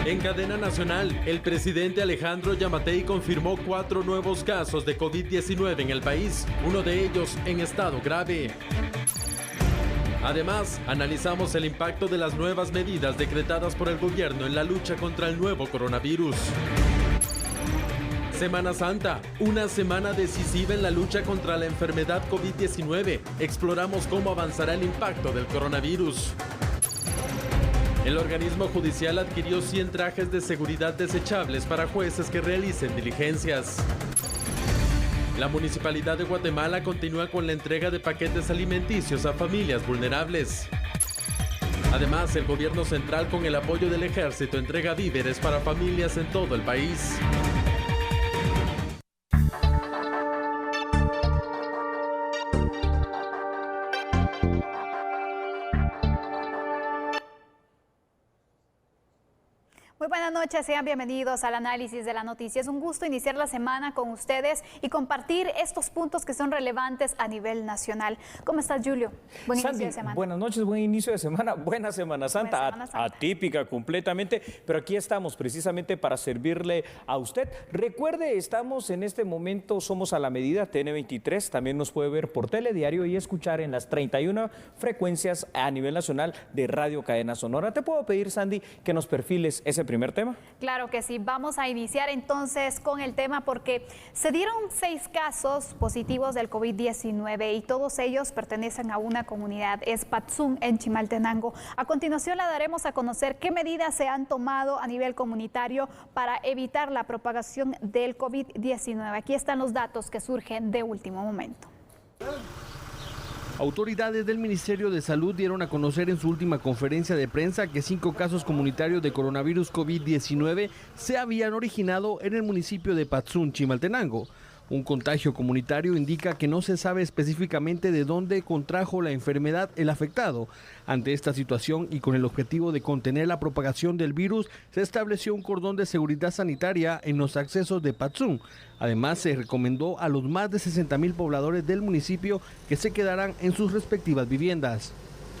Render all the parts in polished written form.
En cadena nacional, el presidente Alejandro Yamatei confirmó 4 nuevos casos de COVID-19 en el país, uno de ellos en estado grave. Además, analizamos el impacto de las nuevas medidas decretadas por el gobierno en la lucha contra el nuevo coronavirus. Semana Santa, una semana decisiva en la lucha contra la enfermedad COVID-19. Exploramos cómo avanzará el impacto del coronavirus. El organismo judicial adquirió 100 trajes de seguridad desechables para jueces que realicen diligencias. La Municipalidad de Guatemala continúa con la entrega de paquetes alimenticios a familias vulnerables. Además, el gobierno central, con el apoyo del ejército, entrega víveres para familias en todo el país. Muy buenas noches, sean bienvenidos al análisis de la noticia. Es un gusto iniciar la semana con ustedes y compartir estos puntos que son relevantes a nivel nacional. ¿Cómo estás, Julio? Buen inicio de semana. Buenas noches, buen inicio de semana, buena Semana Santa, Buena Semana Santa. Atípica completamente, pero aquí estamos precisamente para servirle a usted. Recuerde, estamos en este momento, somos a la medida TN23, también nos puede ver por Telediario y escuchar en las 31 frecuencias a nivel nacional de Radio Cadena Sonora. Te puedo pedir, Sandy, que nos perfiles ese primer tema. Claro que sí, vamos a iniciar entonces con el tema porque se dieron 6 casos positivos del COVID-19 y todos ellos pertenecen a una comunidad, es Patzún en Chimaltenango. A continuación le daremos a conocer qué medidas se han tomado a nivel comunitario para evitar la propagación del COVID-19. Aquí están los datos que surgen de último momento. Autoridades del Ministerio de Salud dieron a conocer en su última conferencia de prensa que 5 casos comunitarios de coronavirus COVID-19 se habían originado en el municipio de Patzún, Chimaltenango. Un contagio comunitario indica que no se sabe específicamente de dónde contrajo la enfermedad el afectado. Ante esta situación y con el objetivo de contener la propagación del virus, se estableció un cordón de seguridad sanitaria en los accesos de Patzún. Además, se recomendó a los más de 60,000 pobladores del municipio que se quedaran en sus respectivas viviendas.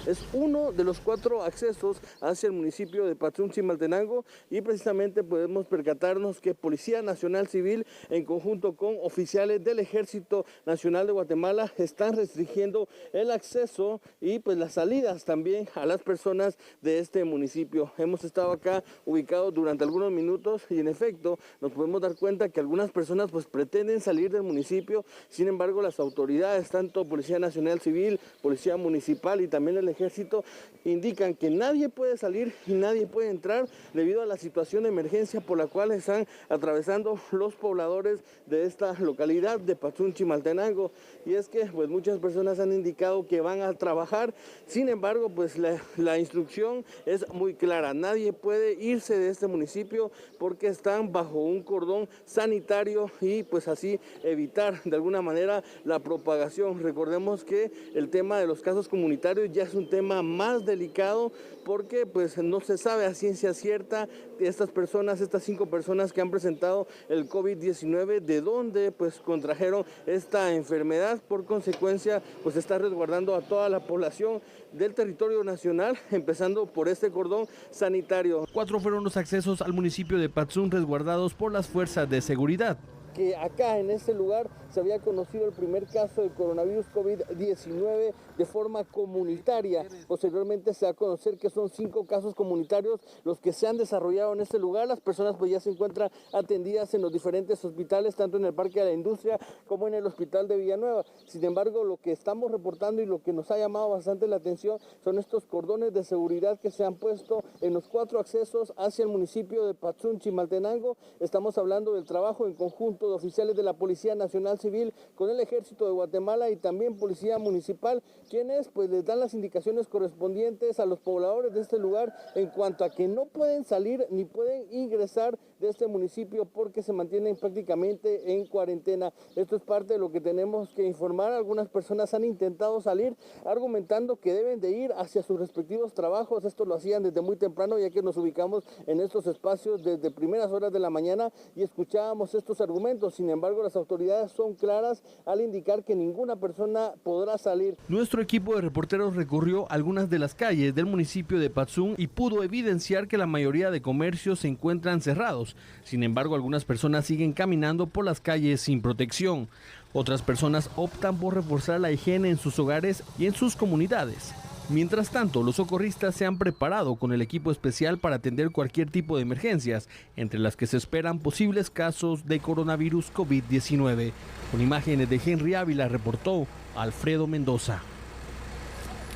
Es uno de los 4 accesos hacia el municipio de Patzún, Chimaltenango, y precisamente podemos percatarnos que Policía Nacional Civil, en conjunto con oficiales del Ejército Nacional de Guatemala, están restringiendo el acceso y pues las salidas también a las personas de este municipio. Hemos estado acá ubicados durante algunos minutos y en efecto nos podemos dar cuenta que algunas personas pues pretenden salir del municipio. Sin embargo, las autoridades, tanto Policía Nacional Civil, Policía Municipal y también el Ejército, indican que nadie puede salir y nadie puede entrar debido a la situación de emergencia por la cual están atravesando los pobladores de esta localidad de Patzún, Chimaltenango. Y es que pues muchas personas han indicado que van a trabajar, sin embargo pues la instrucción es muy clara: nadie puede irse de este municipio porque están bajo un cordón sanitario y pues así evitar de alguna manera la propagación. Recordemos que el tema de los casos comunitarios ya es un tema más delicado porque pues no se sabe a ciencia cierta estas 5 personas que han presentado el COVID-19 de dónde pues contrajeron esta enfermedad. Por consecuencia pues está resguardando a toda la población del territorio nacional, empezando por este cordón sanitario. 4 fueron los accesos al municipio de Patzún resguardados por las fuerzas de seguridad. Que acá en este lugar se había conocido el primer caso de coronavirus COVID-19 de forma comunitaria. Posteriormente se va a conocer que son 5 casos comunitarios los que se han desarrollado en este lugar. Las personas pues ya se encuentran atendidas en los diferentes hospitales, tanto en el Parque de la Industria como en el Hospital de Villanueva. Sin embargo, lo que estamos reportando y lo que nos ha llamado bastante la atención son estos cordones de seguridad que se han puesto en los 4 accesos hacia el municipio de Patzún, Chimaltenango. Estamos hablando del trabajo en conjunto de oficiales de la Policía Nacional Civil con el Ejército de Guatemala y también Policía Municipal, quienes pues les dan las indicaciones correspondientes a los pobladores de este lugar en cuanto a que no pueden salir ni pueden ingresar de este municipio porque se mantienen prácticamente en cuarentena. Esto es parte de lo que tenemos que informar. Algunas personas han intentado salir argumentando que deben de ir hacia sus respectivos trabajos. Esto lo hacían desde muy temprano, ya que nos ubicamos en estos espacios desde primeras horas de la mañana y escuchábamos estos argumentos. Sin embargo, las autoridades son claras al indicar que ninguna persona podrá salir. Nuestro equipo de reporteros recorrió algunas de las calles del municipio de Patzún y pudo evidenciar que la mayoría de comercios se encuentran cerrados. Sin embargo, algunas personas siguen caminando por las calles sin protección. Otras personas optan por reforzar la higiene en sus hogares y en sus comunidades. Mientras tanto, los socorristas se han preparado con el equipo especial para atender cualquier tipo de emergencias, entre las que se esperan posibles casos de coronavirus COVID-19. Con imágenes de Henry Ávila, reportó Alfredo Mendoza.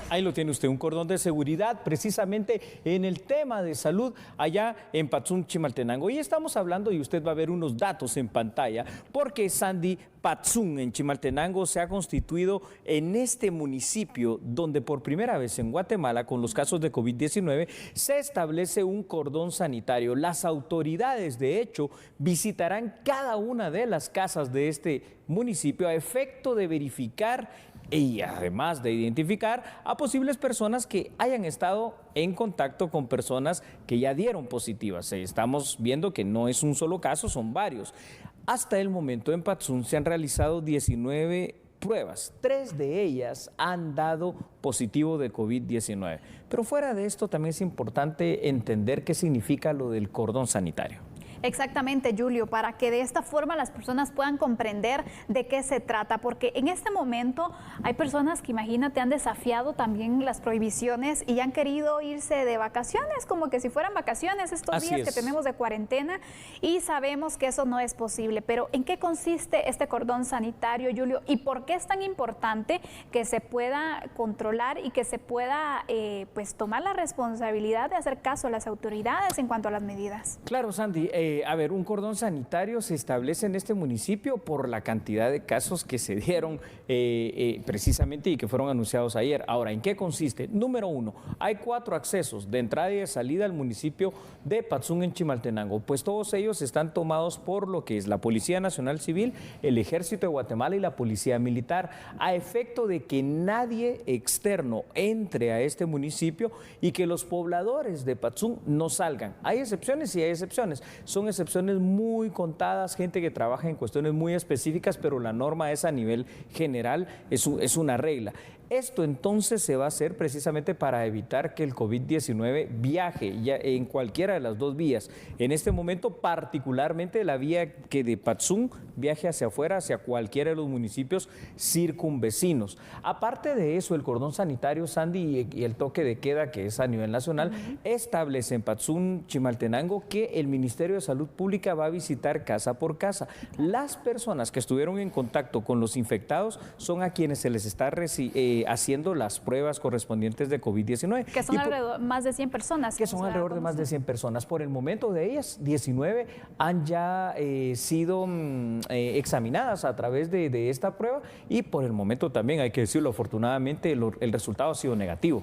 Ahí lo tiene usted, un cordón de seguridad precisamente en el tema de salud allá en Patzún, Chimaltenango. Y estamos hablando, y usted va a ver unos datos en pantalla, porque Sandy, Patzún en Chimaltenango se ha constituido en este municipio donde por primera vez en Guatemala, con los casos de COVID-19, se establece un cordón sanitario. Las autoridades, de hecho, visitarán cada una de las casas de este municipio a efecto de verificar y además de identificar a posibles personas que hayan estado en contacto con personas que ya dieron positivas. Estamos viendo que no es un solo caso, son varios. Hasta el momento en Patzún se han realizado 19 pruebas, 3 de ellas han dado positivo de COVID-19. Pero fuera de esto también es importante entender qué significa lo del cordón sanitario. Exactamente, Julio, para que de esta forma las personas puedan comprender de qué se trata, porque en este momento hay personas que, imagínate, han desafiado también las prohibiciones y han querido irse de vacaciones, como que si fueran vacaciones estos días que tenemos de cuarentena, y sabemos que eso no es posible. Pero ¿en qué consiste este cordón sanitario, Julio? ¿Y por qué es tan importante que se pueda controlar y que se pueda pues tomar la responsabilidad de hacer caso a las autoridades en cuanto a las medidas? Claro, Sandy. A ver, un cordón sanitario se establece en este municipio por la cantidad de casos que se dieron precisamente y que fueron anunciados ayer. Ahora, ¿en qué consiste? Número 1, hay 4 accesos de entrada y de salida al municipio de Patzún en Chimaltenango, pues todos ellos están tomados por lo que es la Policía Nacional Civil, el Ejército de Guatemala y la Policía Militar, a efecto de que nadie externo entre a este municipio y que los pobladores de Patzún no salgan. Hay excepciones y hay excepciones. Son excepciones muy contadas, gente que trabaja en cuestiones muy específicas, pero la norma es a nivel general, es una regla. Esto entonces se va a hacer precisamente para evitar que el COVID-19 viaje ya en cualquiera de las 2 vías. En este momento, particularmente la vía que de Patzún viaje hacia afuera, hacia cualquiera de los municipios circunvecinos. Aparte de eso, el cordón sanitario, Sandy, y el toque de queda, que es a nivel nacional, establece en Patzún, Chimaltenango, que el Ministerio de Salud Pública va a visitar casa por casa. Las personas que estuvieron en contacto con los infectados son a quienes se les está haciendo las pruebas correspondientes de COVID-19. Que son alrededor más de 100 personas. Que son alrededor de más de 100 personas. Por el momento de ellas, 19 han ya sido examinadas a través de esta prueba y por el momento también, hay que decirlo, afortunadamente el resultado ha sido negativo.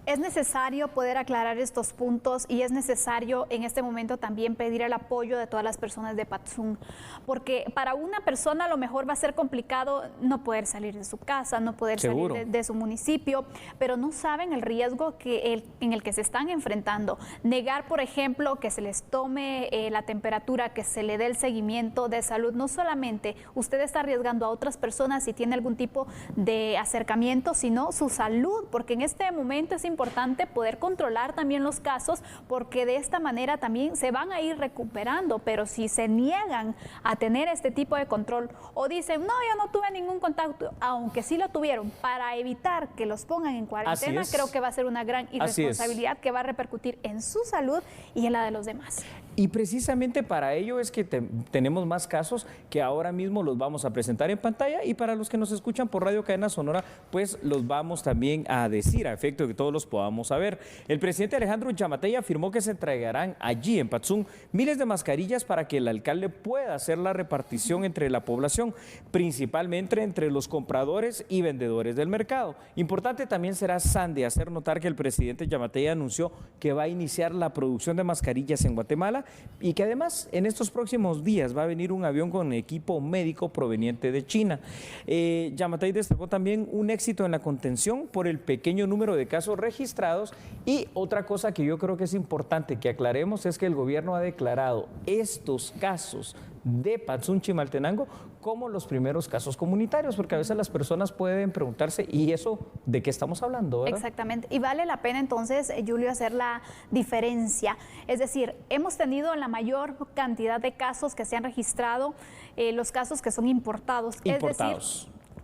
Es necesario poder aclarar estos puntos y es necesario en este momento también pedir el apoyo de todas las personas de Patzún, porque para una persona a lo mejor va a ser complicado no poder salir de su casa, no poder salir de su municipio, pero no saben el riesgo en el que se están enfrentando. Negar, por ejemplo, que se les tome la temperatura, que se le dé el seguimiento de salud, no solamente usted está arriesgando a otras personas si tiene algún tipo de acercamiento, sino su salud, porque en este momento es importante poder controlar también los casos, porque de esta manera también se van a ir recuperando, pero si se niegan a tener este tipo de control o dicen, no, yo no tuve ningún contacto, aunque sí lo tuvieron, para evitar que los pongan en cuarentena, creo que va a ser una gran irresponsabilidad que va a repercutir en su salud y en la de los demás. Y precisamente para ello es que tenemos más casos que ahora mismo los vamos a presentar en pantalla, y para los que nos escuchan por Radio Cadena Sonora, pues los vamos también a decir a efecto de que todos los podamos saber. El presidente Alejandro Yamatei afirmó que se entregarán allí en Patzún miles de mascarillas para que el alcalde pueda hacer la repartición entre la población, principalmente entre los compradores y vendedores del mercado. Importante también será, Sandy, hacer notar que el presidente Yamatei anunció que va a iniciar la producción de mascarillas en Guatemala y que además en estos próximos días va a venir un avión con equipo médico proveniente de China. Giammattei destacó también un éxito en la contención por el pequeño número de casos registrados, y otra cosa que yo creo que es importante que aclaremos es que el gobierno ha declarado estos casos de Patzún Chimaltenango como los primeros casos comunitarios, porque a veces las personas pueden preguntarse, ¿y eso de qué estamos hablando? ¿Verdad? Exactamente, y vale la pena entonces, Julio, hacer la diferencia. Es decir, hemos tenido la mayor cantidad de casos que se han registrado, los casos que son importados. Es decir,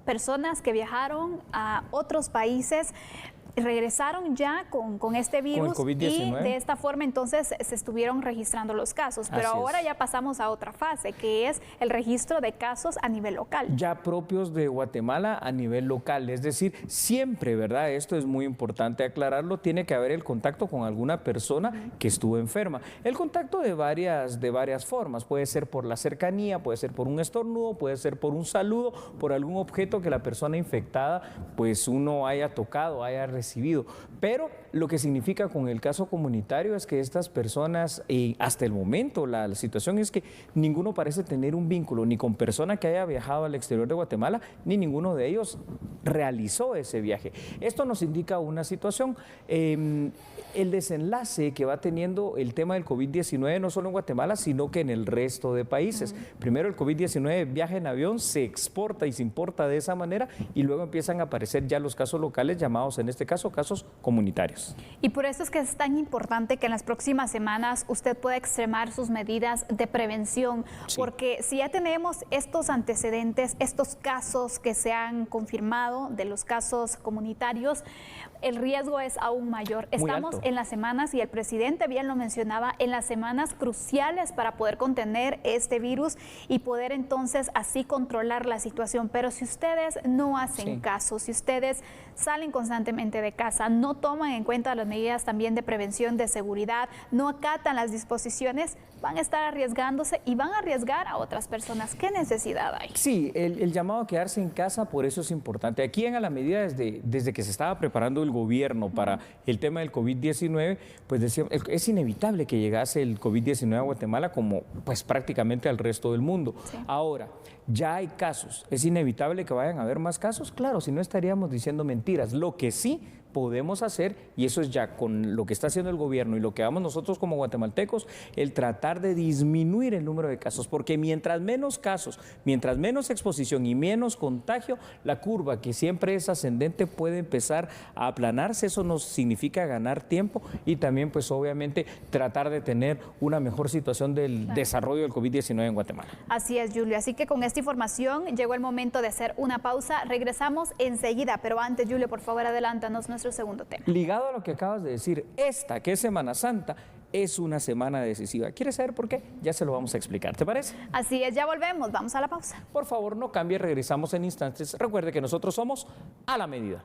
personas que viajaron a otros países, regresaron ya con este virus y de esta forma entonces se estuvieron registrando los casos, pero ahora ya pasamos a otra fase, que es el registro de casos a nivel local. Ya propios de Guatemala a nivel local, es decir, siempre, ¿verdad? Esto es muy importante aclararlo, tiene que haber el contacto con alguna persona que estuvo enferma. El contacto de varias formas, puede ser por la cercanía, puede ser por un estornudo, puede ser por un saludo, por algún objeto que la persona infectada, pues uno haya tocado, haya recibido. Pero lo que significa con el caso comunitario es que estas personas, hasta el momento la situación es que ninguno parece tener un vínculo ni con persona que haya viajado al exterior de Guatemala, ni ninguno de ellos realizó ese viaje. Esto nos indica una situación, el desenlace que va teniendo el tema del COVID-19 no solo en Guatemala, sino que en el resto de países. Primero el COVID-19 viaja en avión, se exporta y se importa de esa manera, y luego empiezan a aparecer ya los casos locales, llamados en este caso casos comunitarios. Y por eso es que es tan importante que en las próximas semanas usted pueda extremar sus medidas de prevención, porque si ya tenemos estos antecedentes, estos casos que se han confirmado de los casos comunitarios, el riesgo es aún mayor. Estamos en las semanas, y el presidente bien lo mencionaba, en las semanas cruciales para poder contener este virus y poder entonces así controlar la situación. Pero si ustedes no hacen caso, si ustedes salen constantemente de casa, no toman en cuenta las medidas también de prevención, de seguridad, no acatan las disposiciones, van a estar arriesgándose y van a arriesgar a otras personas. ¿Qué necesidad hay? Sí, el llamado a quedarse en casa, por eso es importante. Aquí en A la Medida, desde que se estaba preparando el gobierno para el tema del COVID-19, pues decíamos, es inevitable que llegase el COVID-19 a Guatemala, como pues prácticamente al resto del mundo. Ahora, ya hay casos, ¿es inevitable que vayan a haber más casos? Claro, si no estaríamos diciendo mentiras. Lo que sí podemos hacer, y eso es ya con lo que está haciendo el gobierno y lo que hagamos nosotros como guatemaltecos, el tratar de disminuir el número de casos, porque mientras menos casos, mientras menos exposición y menos contagio, la curva, que siempre es ascendente, puede empezar a aplanarse. Eso nos significa ganar tiempo y también pues obviamente tratar de tener una mejor situación del desarrollo del COVID-19 en Guatemala. Así es, Julio, así que con esta información llegó el momento de hacer una pausa. Regresamos enseguida, pero antes, Julio, por favor, adelántanos nuestro segundo tema. Ligado a lo que acabas de decir, esta que es Semana Santa es una semana decisiva. ¿Quieres saber por qué? Ya se lo vamos a explicar, ¿te parece? Así es, ya volvemos, vamos a la pausa. Por favor, no cambie, regresamos en instantes. Recuerde que nosotros somos A la Medida.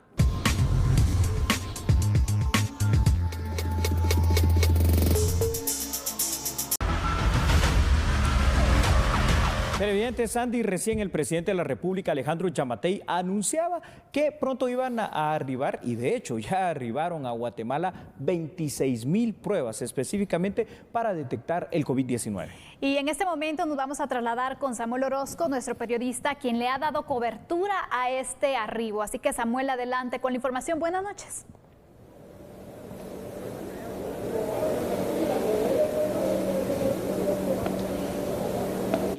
Televidentes, Sandy, recién el presidente de la República, Alejandro Giammattei, anunciaba que pronto iban a arribar, y de hecho ya arribaron a Guatemala 26,000 pruebas específicamente para detectar el COVID-19. Y en este momento nos vamos a trasladar con Samuel Orozco, nuestro periodista, quien le ha dado cobertura a este arribo. Así que, Samuel, adelante con la información. Buenas noches.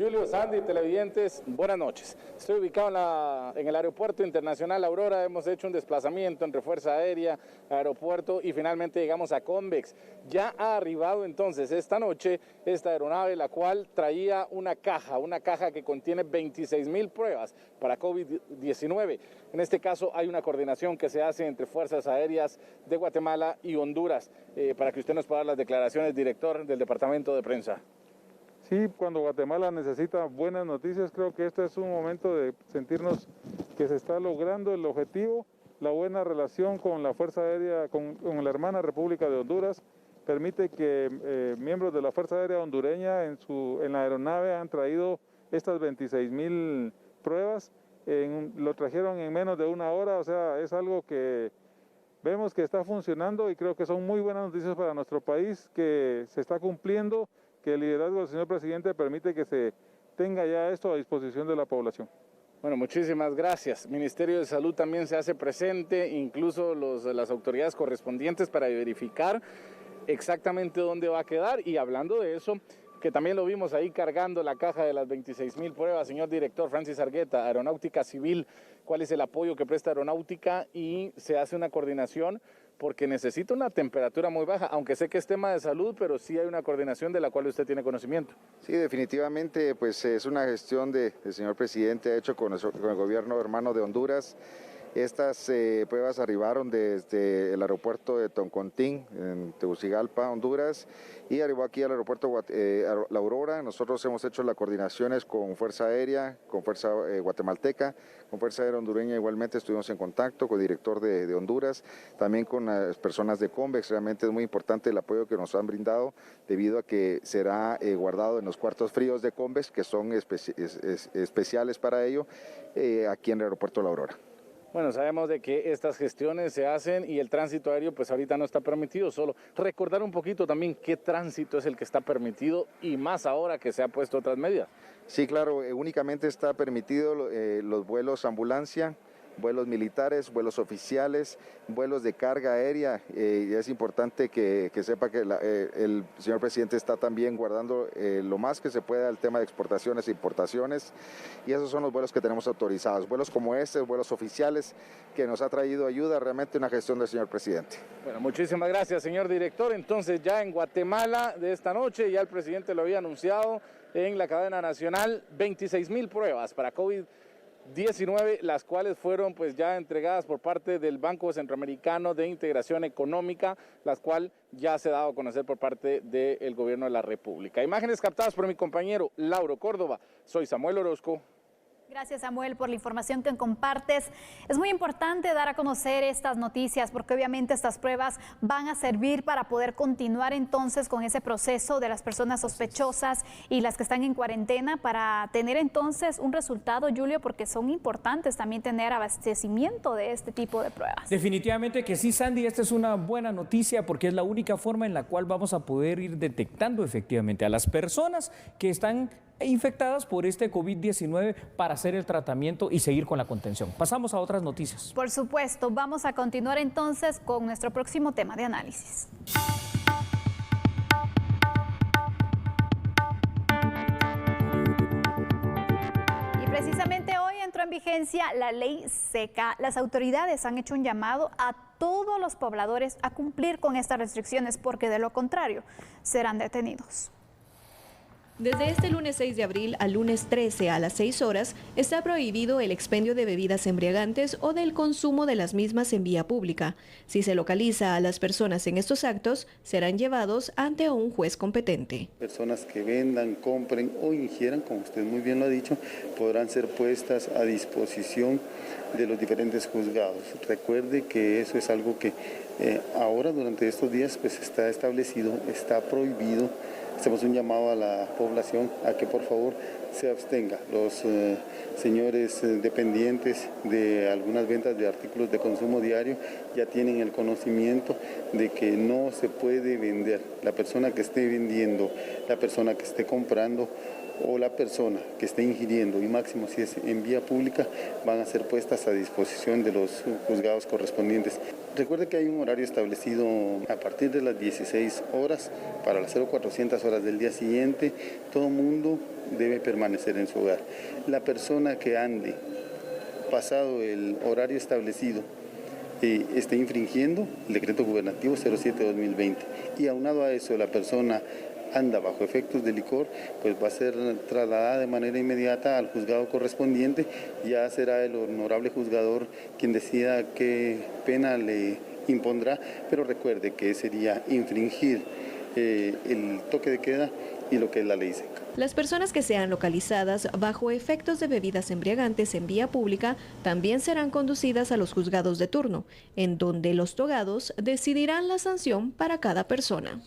Julio, Sandy, televidentes, buenas noches. Estoy ubicado en el Aeropuerto Internacional Aurora. Hemos hecho un desplazamiento entre Fuerza Aérea, aeropuerto, y finalmente llegamos a Convex. Ya ha arribado entonces esta noche esta aeronave, la cual traía una caja que contiene 26,000 pruebas para COVID-19. En este caso hay una coordinación que se hace entre Fuerzas Aéreas de Guatemala y Honduras. Para que usted nos pueda dar las declaraciones, director del Departamento de Prensa. Sí, cuando Guatemala necesita buenas noticias, creo que este es un momento de sentirnos que se está logrando el objetivo. La buena relación con la Fuerza Aérea, con la hermana República de Honduras, permite que miembros de la Fuerza Aérea hondureña en la aeronave han traído estas 26,000 pruebas. Lo trajeron en menos de una hora, o sea, es algo que vemos que está funcionando, y creo que son muy buenas noticias para nuestro país, que se está cumpliendo que el liderazgo del señor presidente permite que se tenga ya esto a disposición de la población. Bueno, muchísimas gracias. Ministerio de Salud también se hace presente, incluso las autoridades correspondientes para verificar exactamente dónde va a quedar. Y hablando de eso, que también lo vimos ahí cargando la caja de las 26,000 pruebas, señor director Francis Argueta, Aeronáutica Civil, ¿cuál es el apoyo que presta Aeronáutica? Y se hace una coordinación porque necesita una temperatura muy baja, aunque sé que es tema de salud, pero sí hay una coordinación de la cual usted tiene conocimiento. Sí, definitivamente, pues es una gestión del señor presidente, ha hecho con el gobierno hermano de Honduras. Estas pruebas arribaron desde el aeropuerto de Toncontín, en Tegucigalpa, Honduras, y arribó aquí al aeropuerto La Aurora. Nosotros hemos hecho las coordinaciones con Fuerza Aérea, con Fuerza Guatemalteca, con Fuerza Aérea Hondureña igualmente estuvimos en contacto con el director de Honduras, también con las personas de Convex. Realmente es muy importante el apoyo que nos han brindado debido a que será guardado en los cuartos fríos de Convex, que son especiales para ello, aquí en el aeropuerto La Aurora. Bueno, sabemos de que estas gestiones se hacen y el tránsito aéreo pues ahorita no está permitido. Solo recordar un poquito también qué tránsito es el que está permitido y más ahora que se han puesto otras medidas. Sí, claro, únicamente está permitido los vuelos ambulancia, vuelos militares, vuelos oficiales, vuelos de carga aérea. Y es importante que sepa que el señor presidente está también guardando lo más que se pueda el tema de exportaciones e importaciones, y esos son los vuelos que tenemos autorizados. Vuelos como este, vuelos oficiales, que nos ha traído ayuda, realmente una gestión del señor presidente. Bueno, muchísimas gracias, señor director. Entonces ya en Guatemala de esta noche, ya el presidente lo había anunciado en la cadena nacional, 26,000 pruebas para COVID-19, las cuales fueron pues ya entregadas por parte del Banco Centroamericano de Integración Económica, las cuales ya se ha dado a conocer por parte del gobierno de la República. Imágenes captadas por mi compañero Lauro Córdoba. Soy Samuel Orozco. Gracias, Samuel, por la información que compartes. Es muy importante dar a conocer estas noticias porque obviamente estas pruebas van a servir para poder continuar entonces con ese proceso de las personas sospechosas y las que están en cuarentena para tener entonces un resultado, Julio, porque son importantes también tener abastecimiento de este tipo de pruebas. Definitivamente que sí, Sandy, esta es una buena noticia porque es la única forma en la cual vamos a poder ir detectando efectivamente a las personas que están infectadas por este COVID-19 para hacer el tratamiento y seguir con la contención. Pasamos a otras noticias. Por supuesto, vamos a continuar entonces con nuestro próximo tema de análisis. Y precisamente hoy entró en vigencia la ley seca. Las autoridades han hecho un llamado a todos los pobladores a cumplir con estas restricciones porque de lo contrario serán detenidos. Desde este lunes 6 de abril al lunes 13 a las 6 horas está prohibido el expendio de bebidas embriagantes o del consumo de las mismas en vía pública. Si se localiza a las personas en estos actos, serán llevados ante un juez competente. Personas que vendan, compren o ingieran, como usted muy bien lo ha dicho, podrán ser puestas a disposición de los diferentes juzgados. Recuerde que eso es algo que ahora durante estos días pues está establecido, está prohibido. Hacemos un llamado a la población a que por favor se abstenga. Los señores dependientes de algunas ventas de artículos de consumo diario ya tienen el conocimiento de que no se puede vender. La persona que esté vendiendo, la persona que esté comprando o la persona que esté ingiriendo, y máximo si es en vía pública, van a ser puestas a disposición de los juzgados correspondientes. Recuerde que hay un horario establecido a partir de las 16 horas para las 0400 horas del día siguiente. Todo mundo debe permanecer en su hogar. La persona que ande pasado el horario establecido esté infringiendo el decreto gubernativo 07-2020 y aunado a eso la persona anda bajo efectos de licor, pues va a ser trasladada de manera inmediata al juzgado correspondiente. Ya será el honorable juzgador quien decida qué pena le impondrá, pero recuerde que sería infringir el toque de queda y lo que es la ley seca. Las personas que sean localizadas bajo efectos de bebidas embriagantes en vía pública también serán conducidas a los juzgados de turno, en donde los togados decidirán la sanción para cada persona.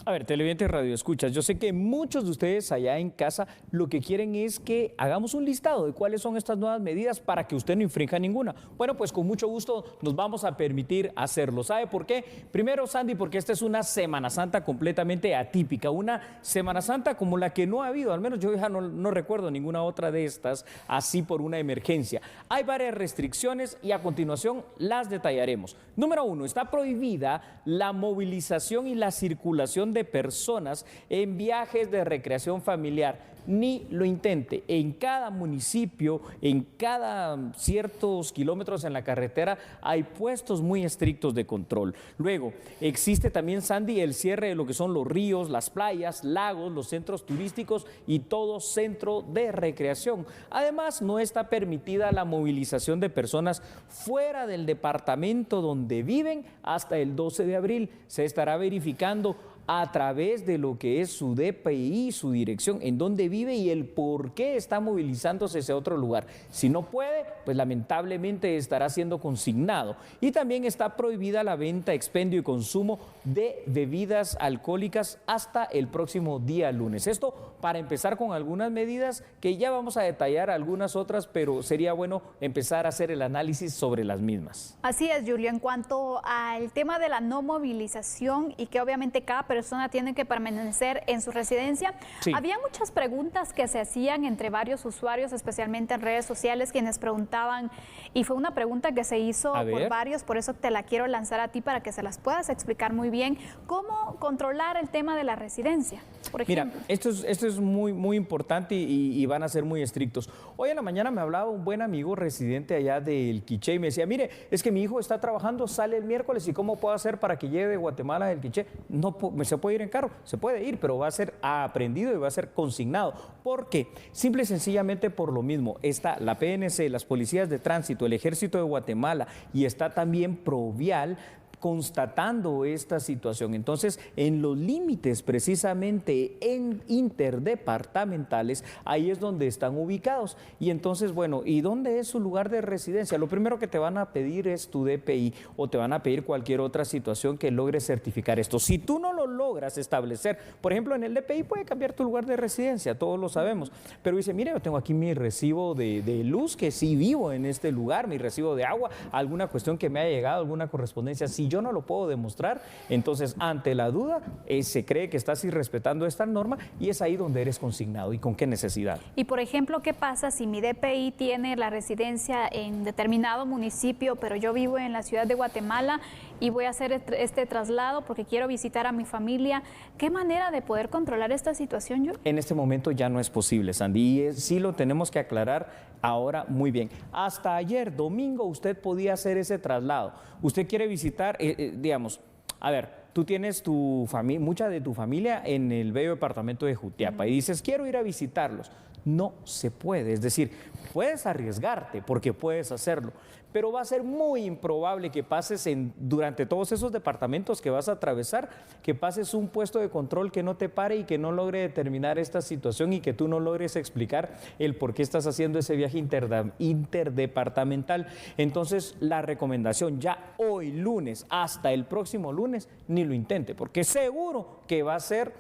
A ver, televidentes, radio escuchas, yo sé que muchos de ustedes allá en casa lo que quieren es que hagamos un listado de cuáles son estas nuevas medidas para que usted no infrinja ninguna. Bueno, pues con mucho gusto nos vamos a permitir hacerlo. ¿Sabe por qué? Primero, Sandy, porque esta es una Semana Santa completamente atípica, una Semana Santa como la que no ha habido, al menos yo ya no recuerdo ninguna otra de estas así por una emergencia. Hay varias restricciones y a continuación las detallaremos. Número 1, está prohibida la movilización y la circulación de personas en viajes de recreación familiar. Ni lo intente. En cada municipio, en cada ciertos kilómetros en la carretera, hay puestos muy estrictos de control. Luego, existe también, Sandy, el cierre de lo que son los ríos, las playas, lagos, los centros turísticos y todo centro de recreación. Además, no está permitida la movilización de personas fuera del departamento donde viven hasta el 12 de abril. Se estará verificando a través de lo que es su DPI, su dirección, en dónde vive y el por qué está movilizándose hacia otro lugar. Si no puede, pues lamentablemente estará siendo consignado. Y también está prohibida la venta, expendio y consumo de bebidas alcohólicas hasta el próximo día lunes. Esto para empezar con algunas medidas que ya vamos a detallar algunas otras, pero sería bueno empezar a hacer el análisis sobre las mismas. Así es, Julio. En cuanto al tema de la no movilización y que obviamente cada persona tiene que permanecer en su residencia, sí, había muchas preguntas que se hacían entre varios usuarios, especialmente en redes sociales, quienes preguntaban, y fue una pregunta que se hizo por varios, por eso te la quiero lanzar a ti para que se las puedas explicar muy bien, cómo controlar el tema de la residencia, por ejemplo. Mira, esto es muy importante y van a ser muy estrictos. Hoy en la mañana me hablaba un buen amigo residente allá del Quiché y me decía, mire, es que mi hijo está trabajando, sale el miércoles y ¿cómo puedo hacer para que llegue de Guatemala del Quiché? No, se puede ir en carro, se puede ir, pero va a ser aprendido y va a ser consignado. ¿Por qué? Simple y sencillamente por lo mismo. Está la PNC, las policías de tránsito, el Ejército de Guatemala y está también Provial constatando esta situación. Entonces, en los límites precisamente interdepartamentales, ahí es donde están ubicados. Y entonces, bueno, ¿y dónde es su lugar de residencia? Lo primero que te van a pedir es tu DPI o te van a pedir cualquier otra situación que logre certificar esto. Si tú no lo logras establecer, por ejemplo, en el DPI puede cambiar tu lugar de residencia, todos lo sabemos, pero dice, mire, yo tengo aquí mi recibo de luz, que sí vivo en este lugar, mi recibo de agua, alguna cuestión que me haya llegado, alguna correspondencia, si yo no lo puedo demostrar, entonces ante la duda se cree que estás irrespetando esta norma y es ahí donde eres consignado. ¿Y con qué necesidad? Y por ejemplo, ¿qué pasa si mi DPI tiene la residencia en determinado municipio, pero yo vivo en la ciudad de Guatemala y voy a hacer este traslado porque quiero visitar a mi familia? ¿Qué manera de poder controlar esta situación, yo? En este momento ya no es posible, Sandy, y sí lo tenemos que aclarar ahora muy bien. Hasta ayer, domingo, usted podía hacer ese traslado. Usted quiere visitar, digamos, a ver, tú tienes mucha de tu familia en el bello departamento de Jutiapa y dices, quiero ir a visitarlos. No se puede, es decir, puedes arriesgarte porque puedes hacerlo, pero va a ser muy improbable que pases durante todos esos departamentos que vas a atravesar, que pases un puesto de control que no te pare y que no logre determinar esta situación y que tú no logres explicar el por qué estás haciendo ese viaje interdepartamental. Entonces, la recomendación ya hoy lunes hasta el próximo lunes, ni lo intente, porque seguro que va a ser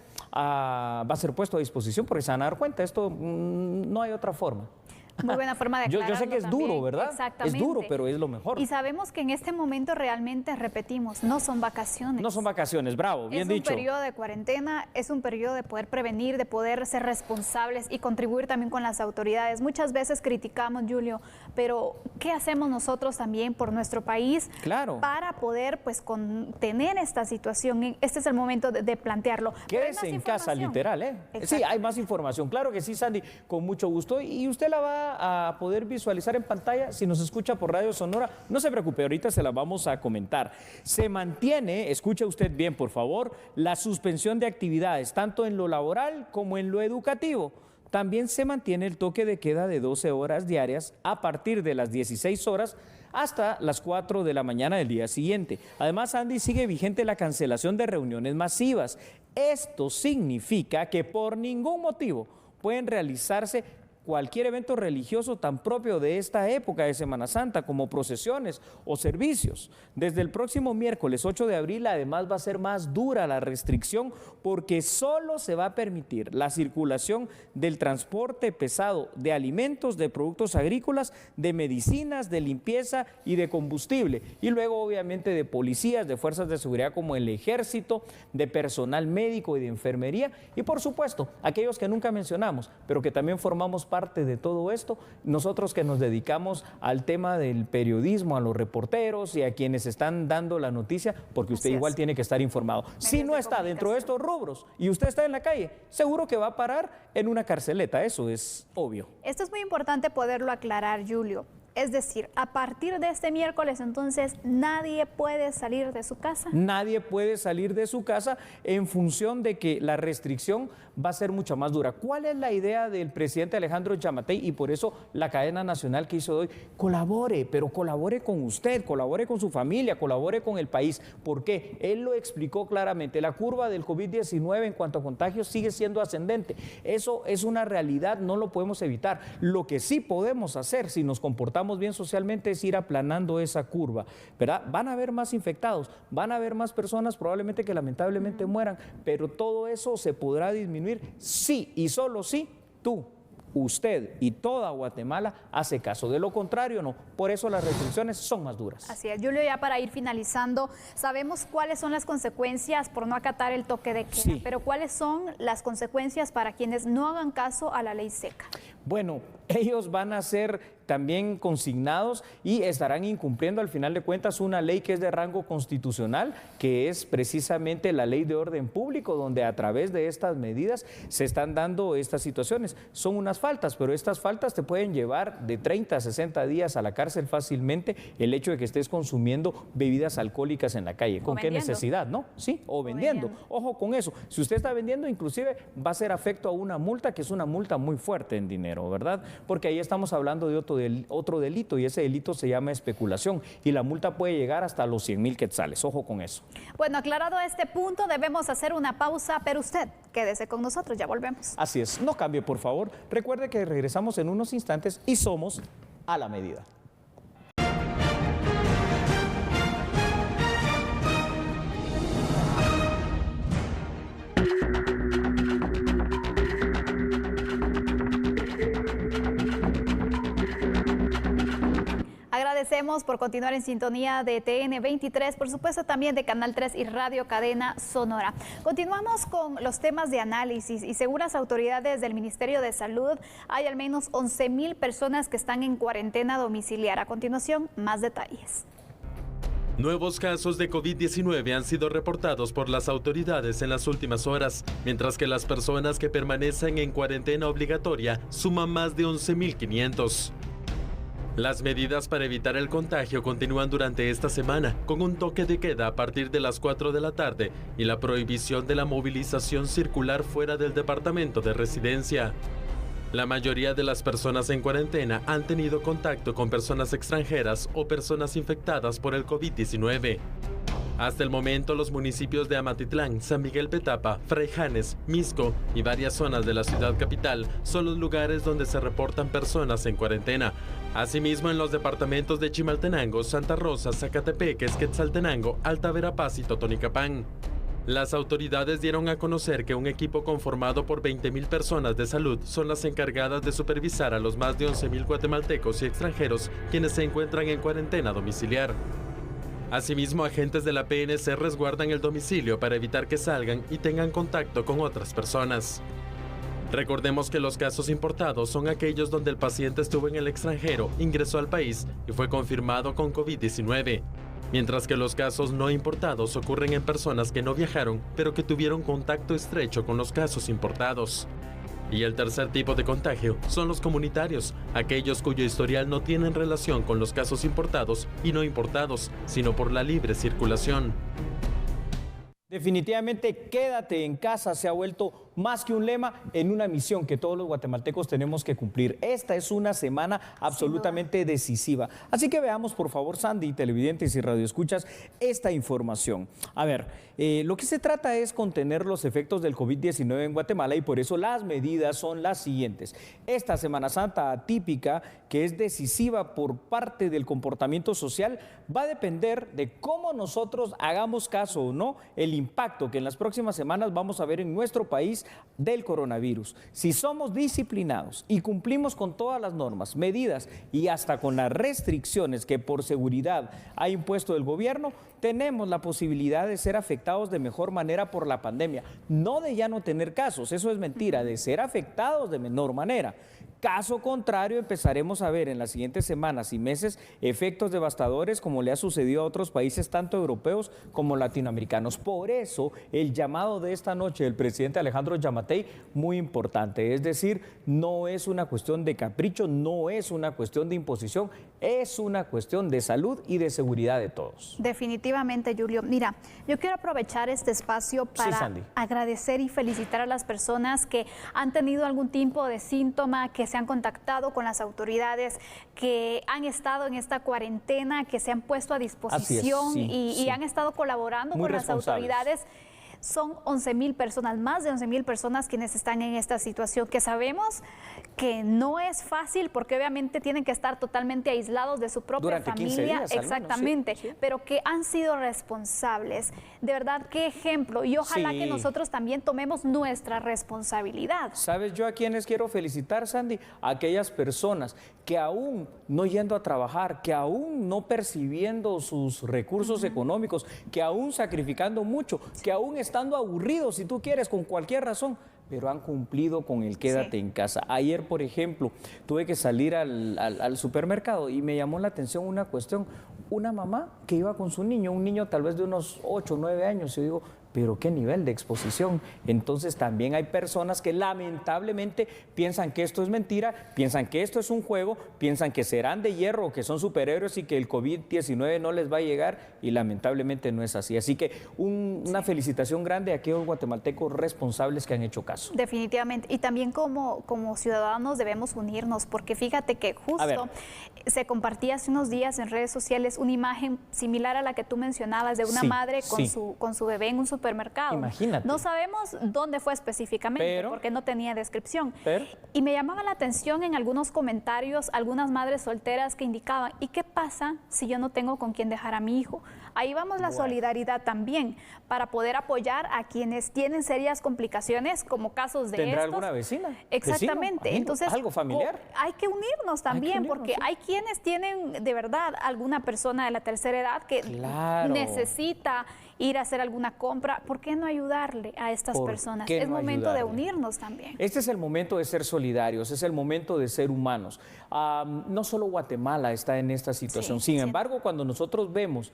puesto a disposición porque se van a dar cuenta, esto no hay otra forma. Muy buena forma de aclararlo. Yo sé que es también. Duro, ¿verdad? Exactamente. Es duro, pero es lo mejor. Y sabemos que en este momento realmente, repetimos, no son vacaciones. No son vacaciones, bravo, bien dicho. Es un periodo de cuarentena, es un periodo de poder prevenir, de poder ser responsables y contribuir también con las autoridades. Muchas veces criticamos, Julio, pero ¿qué hacemos nosotros también por nuestro país? Claro. Para poder, pues, contener esta situación. Este es el momento de plantearlo. Quédese en casa, literal, ¿eh? Sí, hay más información. Claro que sí, Sandy, con mucho gusto. Y usted la va a poder visualizar en pantalla si nos escucha por Radio Sonora. No se preocupe, ahorita se la vamos a comentar. Se mantiene, escuche usted bien por favor, la suspensión de actividades tanto en lo laboral como en lo educativo. También se mantiene el toque de queda de 12 horas diarias a partir de las 16 horas hasta las 4 de la mañana del día siguiente. Además, Andy, sigue vigente la cancelación de reuniones masivas. Esto significa que por ningún motivo pueden realizarse cualquier evento religioso tan propio de esta época de Semana Santa, como procesiones o servicios. Desde el próximo miércoles 8 de abril, además, va a ser más dura la restricción porque solo se va a permitir la circulación del transporte pesado de alimentos, de productos agrícolas, de medicinas, de limpieza y de combustible. Y luego, obviamente, de policías, de fuerzas de seguridad como el Ejército, de personal médico y de enfermería y, por supuesto, aquellos que nunca mencionamos, pero que también formamos parte de todo esto, nosotros que nos dedicamos al tema del periodismo, a los reporteros y a quienes están dando la noticia, porque usted igual tiene que estar informado. Si no está dentro de estos rubros y usted está en la calle, seguro que va a parar en una carceleta, eso es obvio. Esto es muy importante poderlo aclarar, Julio. Es decir, a partir de este miércoles, entonces, nadie puede salir de su casa. Nadie puede salir de su casa en función de que la restricción va a ser mucho más dura. ¿Cuál es la idea del presidente Alejandro Giammattei? Y por eso la cadena nacional que hizo hoy, colabore, pero colabore con usted, colabore con su familia, colabore con el país. ¿Por qué? Él lo explicó claramente. La curva del COVID-19 en cuanto a contagios sigue siendo ascendente. Eso es una realidad, no lo podemos evitar. Lo que sí podemos hacer, si nos comportamos bien socialmente, es ir aplanando esa curva, ¿verdad? Van a haber más infectados, van a haber más personas probablemente que lamentablemente mueran, pero todo eso se podrá disminuir sí y solo si tú, usted y toda Guatemala hace caso. De lo contrario, no. Por eso las restricciones son más duras. Así es. Julio, ya para ir finalizando, sabemos cuáles son las consecuencias por no acatar el toque de queda, pero ¿cuáles son las consecuencias para quienes no hagan caso a la ley seca? Bueno, ellos van a ser también consignados y estarán incumpliendo al final de cuentas una ley que es de rango constitucional, que es precisamente la ley de orden público, donde a través de estas medidas se están dando estas situaciones. Son unas faltas, pero estas faltas te pueden llevar de 30 a 60 días a la cárcel fácilmente, el hecho de que estés consumiendo bebidas alcohólicas en la calle. ¿Con qué necesidad, no? Sí, o vendiendo. Ojo con eso. Si usted está vendiendo, inclusive va a ser afecto a una multa, que es una multa muy fuerte en dinero, ¿verdad? Porque ahí estamos hablando de otro delito, y ese delito se llama especulación, y la multa puede llegar hasta los 100,000 quetzales. Ojo con eso. Bueno, aclarado este punto, debemos hacer una pausa, pero usted quédese con nosotros, ya volvemos. Así es, no cambie, por favor. Recuerde que regresamos en unos instantes y somos a la medida. Agradecemos por continuar en sintonía de TN23, por supuesto también de Canal 3 y Radio Cadena Sonora. Continuamos con los temas de análisis y según las autoridades del Ministerio de Salud, hay al menos 11,000 personas que están en cuarentena domiciliar. A continuación, más detalles. Nuevos casos de COVID-19 han sido reportados por las autoridades en las últimas horas, mientras que las personas que permanecen en cuarentena obligatoria suman más de 11,500. Las medidas para evitar el contagio continúan durante esta semana, con un toque de queda a partir de las 4 de la tarde y la prohibición de la movilización circular fuera del departamento de residencia. La mayoría de las personas en cuarentena han tenido contacto con personas extranjeras o personas infectadas por el COVID-19. Hasta el momento, los municipios de Amatitlán, San Miguel Petapa, Fraijanes, Misco y varias zonas de la ciudad capital son los lugares donde se reportan personas en cuarentena. Asimismo, en los departamentos de Chimaltenango, Santa Rosa, Zacatepeques, Quetzaltenango, Alta Verapaz y Totonicapán. Las autoridades dieron a conocer que un equipo conformado por 20,000 personas de salud son las encargadas de supervisar a los más de 11,000 guatemaltecos y extranjeros quienes se encuentran en cuarentena domiciliar. Asimismo, agentes de la PNC resguardan el domicilio para evitar que salgan y tengan contacto con otras personas. Recordemos que los casos importados son aquellos donde el paciente estuvo en el extranjero, ingresó al país y fue confirmado con COVID-19. Mientras que los casos no importados ocurren en personas que no viajaron, pero que tuvieron contacto estrecho con los casos importados. Y el tercer tipo de contagio son los comunitarios, aquellos cuyo historial no tienen relación con los casos importados y no importados, sino por la libre circulación. Definitivamente, quédate en casa se ha vuelto más que un lema, en una misión que todos los guatemaltecos tenemos que cumplir. Esta es una semana absolutamente decisiva. Así que veamos, por favor, Sandy, televidentes y radioescuchas, esta información. A ver, lo que se trata es contener los efectos del COVID-19 en Guatemala y por eso las medidas son las siguientes. Esta Semana Santa atípica, que es decisiva por parte del comportamiento social, va a depender de cómo nosotros hagamos caso o no el impacto que en las próximas semanas vamos a ver en nuestro país del coronavirus. Si somos disciplinados y cumplimos con todas las normas, medidas y hasta con las restricciones que por seguridad ha impuesto el gobierno, tenemos la posibilidad de ser afectados de mejor manera por la pandemia. No de ya no tener casos, eso es mentira, de ser afectados de menor manera. Caso contrario, empezaremos a ver en las siguientes semanas y meses efectos devastadores como le ha sucedido a otros países, tanto europeos como latinoamericanos. Por eso, el llamado de esta noche del presidente Alejandro Giammattei, muy importante. Es decir, no es una cuestión de capricho, no es una cuestión de imposición, es una cuestión de salud y de seguridad de todos. Definitivamente, Julio. Mira, yo quiero aprovechar este espacio para agradecer y felicitar a las personas que han tenido algún tipo de síntoma, que se han contactado con las autoridades, que han estado en esta cuarentena, que se han puesto a disposición y han estado colaborando con las autoridades. Son 11,000 personas, más de 11,000 personas quienes están en esta situación, que sabemos que no es fácil porque obviamente tienen que estar totalmente aislados de su propia familia. 15 días, exactamente, pero que han sido responsables. De verdad, qué ejemplo. Y ojalá que nosotros también tomemos nuestra responsabilidad. ¿Sabes yo a quiénes quiero felicitar, Sandy? A aquellas personas que aún no yendo a trabajar, que aún no percibiendo sus recursos económicos, que aún sacrificando mucho, que aún estando aburridos, si tú quieres, con cualquier razón, pero han cumplido con el quédate en casa. Ayer, por ejemplo, tuve que salir al supermercado y me llamó la atención una cuestión. Una mamá que iba con su niño, un niño tal vez de unos 8 o 9 años, y digo, pero qué nivel de exposición. Entonces también hay personas que lamentablemente piensan que esto es mentira, piensan que esto es un juego, piensan que serán de hierro, que son superhéroes y que el COVID-19 no les va a llegar, y lamentablemente no es así. Así que una felicitación grande a aquellos guatemaltecos responsables que han hecho caso. Definitivamente. Y también como ciudadanos debemos unirnos, porque fíjate que justo se compartía hace unos días en redes sociales una imagen similar a la que tú mencionabas de una madre con su bebé en un supermercado. Imagínate. No sabemos dónde fue específicamente, porque no tenía descripción. Y me llamaba la atención en algunos comentarios algunas madres solteras que indicaban, ¿y qué pasa si yo no tengo con quién dejar a mi hijo? Ahí vamos la solidaridad también, para poder apoyar a quienes tienen serias complicaciones, como casos de ¿Tendrá alguna vecina? Exactamente. Vecino, entonces, algo familiar. Hay que unirnos también, porque hay quienes tienen de verdad alguna persona de la tercera edad que necesita ir a hacer alguna compra. ¿Por qué no ayudarle a estas personas? Es momento de unirnos también. Este es el momento de ser solidarios, es el momento de ser humanos. No solo Guatemala está en esta situación. Sin embargo, cuando nosotros vemos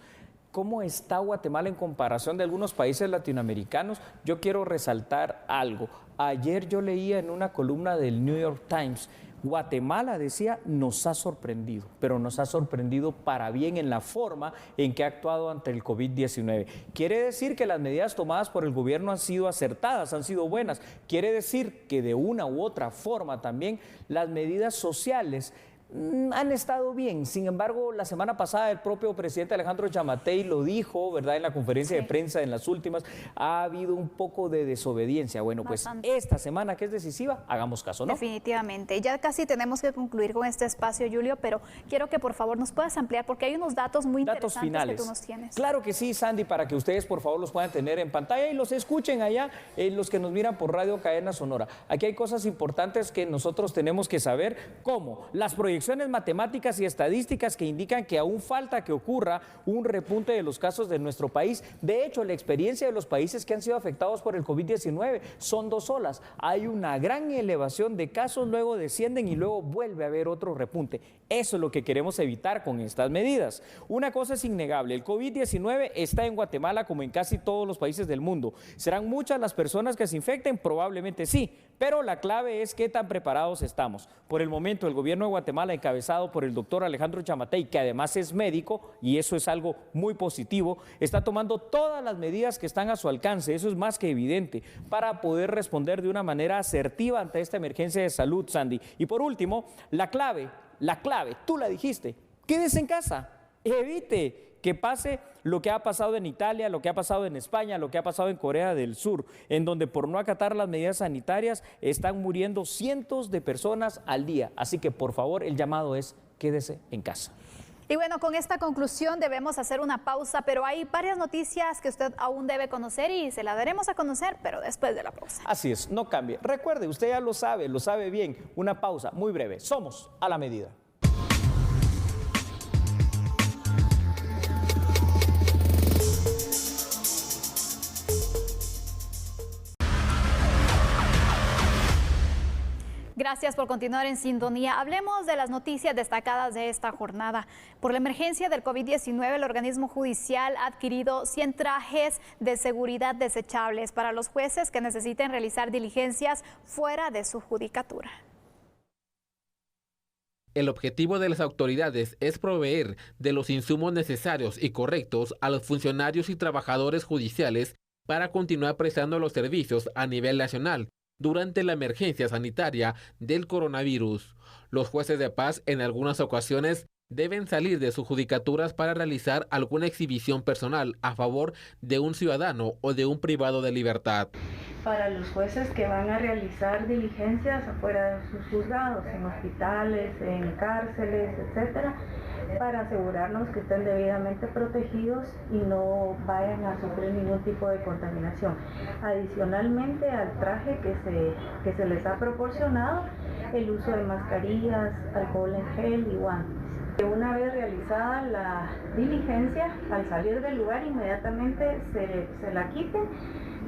cómo está Guatemala en comparación de algunos países latinoamericanos, yo quiero resaltar algo. Ayer yo leía en una columna del New York Times, Guatemala, decía, nos ha sorprendido, pero nos ha sorprendido para bien en la forma en que ha actuado ante el COVID-19. Quiere decir que las medidas tomadas por el gobierno han sido acertadas, han sido buenas. Quiere decir que de una u otra forma también las medidas sociales han estado bien. Sin embargo, la semana pasada el propio presidente Alejandro Giammattei lo dijo, ¿verdad?, en la conferencia de prensa, en las últimas, ha habido un poco de desobediencia. Bueno, pues esta semana que es decisiva, hagamos caso, ¿no? Definitivamente. Ya casi tenemos que concluir con este espacio, Julio, pero quiero que por favor nos puedas ampliar, porque hay unos datos muy interesantes que tú nos tienes. Claro que sí, Sandy, para que ustedes por favor los puedan tener en pantalla y los escuchen allá, los que nos miran por Radio Cadena Sonora. Aquí hay cosas importantes que nosotros tenemos que saber, como las proyecciones matemáticas y estadísticas que indican que aún falta que ocurra un repunte de los casos de nuestro país. De hecho, la experiencia de los países que han sido afectados por el COVID-19 son 2 olas. Hay una gran elevación de casos, luego descienden y luego vuelve a haber otro repunte. Eso es lo que queremos evitar con estas medidas. Una cosa es innegable, el COVID-19 está en Guatemala como en casi todos los países del mundo. ¿Serán muchas las personas que se infecten? Probablemente sí, pero la clave es qué tan preparados estamos. Por el momento, el gobierno de Guatemala, encabezado por el doctor Alejandro Giammattei, que además es médico, y eso es algo muy positivo, está tomando todas las medidas que están a su alcance, eso es más que evidente, para poder responder de una manera asertiva ante esta emergencia de salud, Sandy. Y por último, la clave, tú la dijiste, quédese en casa, evite que pase lo que ha pasado en Italia, lo que ha pasado en España, lo que ha pasado en Corea del Sur, en donde por no acatar las medidas sanitarias están muriendo cientos de personas al día. Así que por favor, el llamado es quédese en casa. Y bueno, con esta conclusión debemos hacer una pausa, pero hay varias noticias que usted aún debe conocer y se las daremos a conocer, pero después de la pausa. Así es, no cambie. Recuerde, usted ya lo sabe bien. Una pausa muy breve. Somos a la medida. Gracias por continuar en sintonía. Hablemos de las noticias destacadas de esta jornada. Por la emergencia del COVID-19, el organismo judicial ha adquirido 100 trajes de seguridad desechables para los jueces que necesiten realizar diligencias fuera de su judicatura. El objetivo de las autoridades es proveer de los insumos necesarios y correctos a los funcionarios y trabajadores judiciales para continuar prestando los servicios a nivel nacional durante la emergencia sanitaria del coronavirus. Los jueces de paz en algunas ocasiones deben salir de sus judicaturas para realizar alguna exhibición personal a favor de un ciudadano o de un privado de libertad. Para los jueces que van a realizar diligencias afuera de sus juzgados, en hospitales, en cárceles, etcétera, para asegurarnos que estén debidamente protegidos y no vayan a sufrir ningún tipo de contaminación. Adicionalmente al traje que se les ha proporcionado, el uso de mascarillas, alcohol en gel y guantes. Una vez realizada la diligencia, al salir del lugar inmediatamente se la quiten,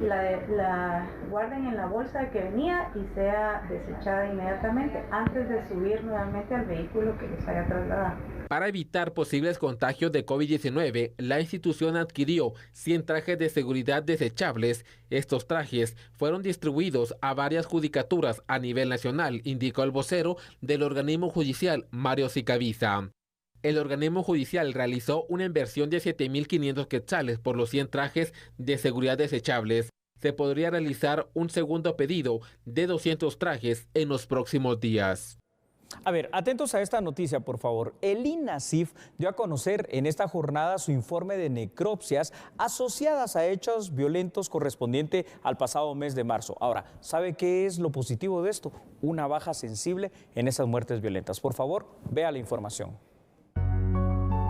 la guarden en la bolsa que venía y sea desechada inmediatamente antes de subir nuevamente al vehículo que les haya trasladado. Para evitar posibles contagios de COVID-19, la institución adquirió 100 trajes de seguridad desechables. Estos trajes fueron distribuidos a varias judicaturas a nivel nacional, indicó el vocero del organismo judicial, Mario Sicaviza. El organismo judicial realizó una inversión de 7.500 quetzales por los 100 trajes de seguridad desechables. Se podría realizar un segundo pedido de 200 trajes en los próximos días. A ver, atentos a esta noticia, por favor. El INASIF dio a conocer en esta jornada su informe de necropsias asociadas a hechos violentos correspondiente al pasado mes de marzo. Ahora, ¿sabe qué es lo positivo de esto? Una baja sensible en esas muertes violentas. Por favor, vea la información.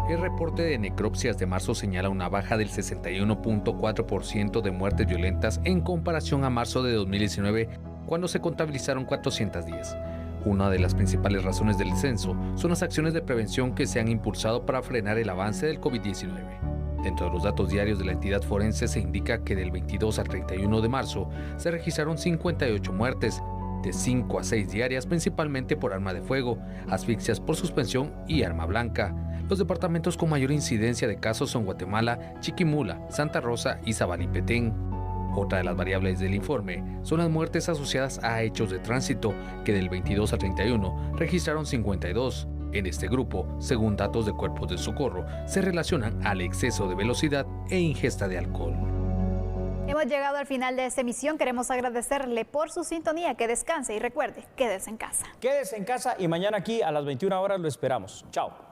El reporte de necropsias de marzo señala una baja del 61.4% de muertes violentas en comparación a marzo de 2019, cuando se contabilizaron 410. Una de las principales razones del descenso son las acciones de prevención que se han impulsado para frenar el avance del COVID-19. Dentro de los datos diarios de la entidad forense se indica que del 22 al 31 de marzo se registraron 58 muertes, de 5 a 6 diarias, principalmente por arma de fuego, asfixias por suspensión y arma blanca. Los departamentos con mayor incidencia de casos son Guatemala, Chiquimula, Santa Rosa y Zabalí Petén. Otra de las variables del informe son las muertes asociadas a hechos de tránsito, que del 22 al 31 registraron 52. En este grupo, según datos de cuerpos de socorro, se relacionan al exceso de velocidad e ingesta de alcohol. Hemos llegado al final de esta emisión. Queremos agradecerle por su sintonía. Que descanse y recuerde, quédese en casa. Quédese en casa y mañana aquí a las 21 horas lo esperamos. Chao.